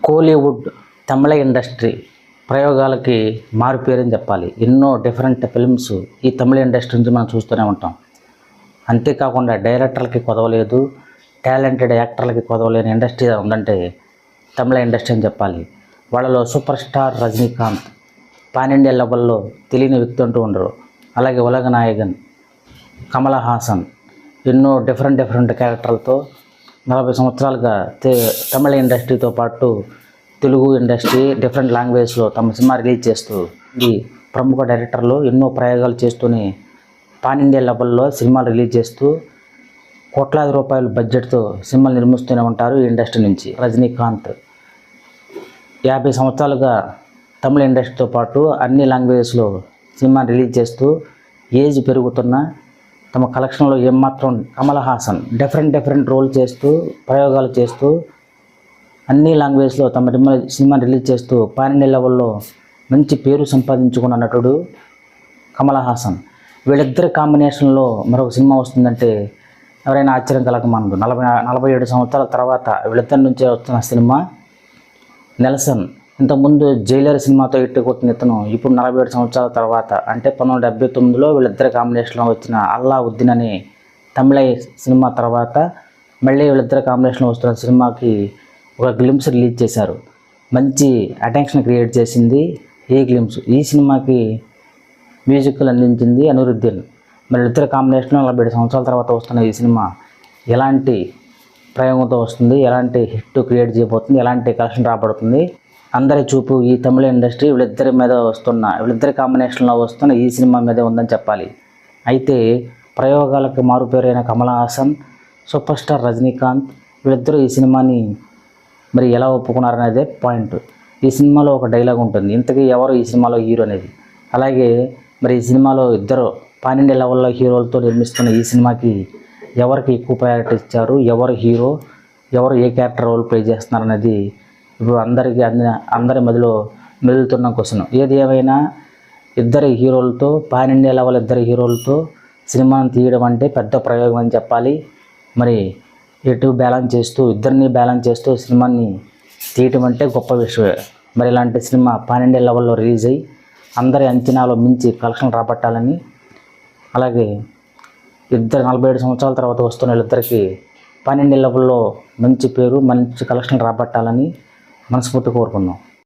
కోలీవుడ్ తమిళ industry ప్రయోగాలకి మారుపేరని చెప్పాలి. ఎన్నో different films ఈ తమిళ ఇండస్ట్రీ నుంచి మనం చూస్తూనే ఉంటాం. అంతేకాకుండా డైరెక్టర్లకి కొదవలేదు, టాలెంటెడ్ యాక్టర్లకి కొదవలేని ఇండస్ట్రీ ఉందంటే తమిళ ఇండస్ట్రీ అని చెప్పాలి. వాళ్ళలో super star Rajinikanth pan India లెవెల్లో తెలియని వ్యక్తి అంటూ ఉండరు. అలాగే ఉలగనాయకన్, కమల్ హాసన్ ఎన్నో డిఫరెంట్ క్యారెక్టర్లతో 40 సంవత్సరాలుగా తమిళ ఇండస్ట్రీతో పాటు తెలుగు ఇండస్ట్రీ డిఫరెంట్ లాంగ్వేజ్లో తమ సినిమా రిలీజ్ చేస్తూ ఈ ప్రముఖ డైరెక్టర్లు ఎన్నో ప్రయోగాలు చేస్తూనే పాన్ ఇండియా లెవెల్లో సినిమాలు రిలీజ్ చేస్తూ కోట్లాది రూపాయల బడ్జెట్తో సినిమాలు నిర్మిస్తూనే ఉంటారు ఈ ఇండస్ట్రీ నుంచి. రజనీకాంత్ 50 సంవత్సరాలుగా తమిళ ఇండస్ట్రీతో పాటు అన్ని లాంగ్వేజెస్లో సినిమా రిలీజ్ చేస్తూ ఏజ్ పెరుగుతున్న తమ కలెక్షన్లో ఏమాత్రం కమల్ హాసన్ డిఫరెంట్ రోల్ చేస్తూ ప్రయోగాలు చేస్తూ అన్ని లాంగ్వేజ్లో తమ సినిమా రిలీజ్ చేస్తూ పాన్ ఇండియా లెవెల్లో మంచి పేరు సంపాదించుకున్న నటుడు కమల్ హాసన్. వీళ్ళిద్దరి కాంబినేషన్లో మరొక సినిమా వస్తుందంటే ఎవరైనా ఆశ్చర్యం కలగమనదు. 47 సంవత్సరాల తర్వాత వీళ్ళిద్దరి నుంచే వస్తున్న సినిమా నెల్సన్. ఇంతకుముందు జైలర్ సినిమాతో ఇట్టు కొట్టిన ఇతను ఇప్పుడు 47 సంవత్సరాల తర్వాత అంటే 1979లో వీళ్ళిద్దరి కాంబినేషన్లో వచ్చిన అల్లావుద్దీన్ అనే తమిళ సినిమా తర్వాత మళ్ళీ వీళ్ళిద్దరి కాంబినేషన్లో వస్తున్న సినిమాకి ఒక గ్లింప్స్ రిలీజ్ చేశారు. మంచి అటెన్షన్ క్రియేట్ చేసింది ఈ గ్లింప్స్. ఈ సినిమాకి మ్యూజిక్లు అందించింది అనిరుద్దీన్. మరి ఇద్దరు కాంబినేషన్లో 47 సంవత్సరాల తర్వాత వస్తున్న ఈ సినిమా ఎలాంటి ప్రయోగంతో వస్తుంది, ఎలాంటి హిట్ క్రియేట్ చేయబోతుంది, ఎలాంటి కలెక్షన్ రాబడుతుంది, అందరి చూపు ఈ తమిళ ఇండస్ట్రీ వీళ్ళిద్దరి కాంబినేషన్లో వస్తున్న ఈ సినిమా మీదే ఉందని చెప్పాలి. అయితే ప్రయోగాలకు మారుపేరైన కమల్ హాసన్, సూపర్ స్టార్ రజనీకాంత్ వీళ్ళిద్దరూ ఈ సినిమాని మరి ఎలా ఒప్పుకున్నారనేదే పాయింట్. ఈ సినిమాలో ఒక డైలాగ్ ఉంటుంది, ఇంతకీ ఎవరు ఈ సినిమాలో హీరో అనేది. అలాగే మరి ఈ సినిమాలో ఇద్దరు పాన్ ఇండియా లెవెల్లో హీరోలతో నిర్మిస్తున్న ఈ సినిమాకి ఎవరికి ఎక్కువ ప్రయారిటీ ఇచ్చారు, ఎవరు హీరో, ఎవరు ఏ క్యారెక్టర్ రోల్ ప్లే చేస్తున్నారు అనేది ఇప్పుడు అందరి మధ్యలో మెదులుతున్న క్వశ్చన్. ఏది ఏమైనా పాన్ ఇండియా లెవెల్ ఇద్దరు హీరోలతో సినిమాను తీయడం అంటే పెద్ద ప్రయోగం అని చెప్పాలి. మరి ఇద్దరిని బ్యాలెన్స్ చేస్తూ సినిమాని తీయటం అంటే గొప్ప విషయమే. మరి ఇలాంటి సినిమా పాన్ ఇండియా లెవెల్లో రిలీజ్ అయ్యి అందరి అంచనాలో మించి కలెక్షన్ రాబట్టాలని, అలాగే 47 సంవత్సరాల తర్వాత వస్తున్న వీళ్ళిద్దరికి పాన్ ఇండియా లెవెల్లో మంచి పేరు, మంచి కలెక్షన్ రాబట్టాలని మనస్ఫూర్తి కోరుకుందాం.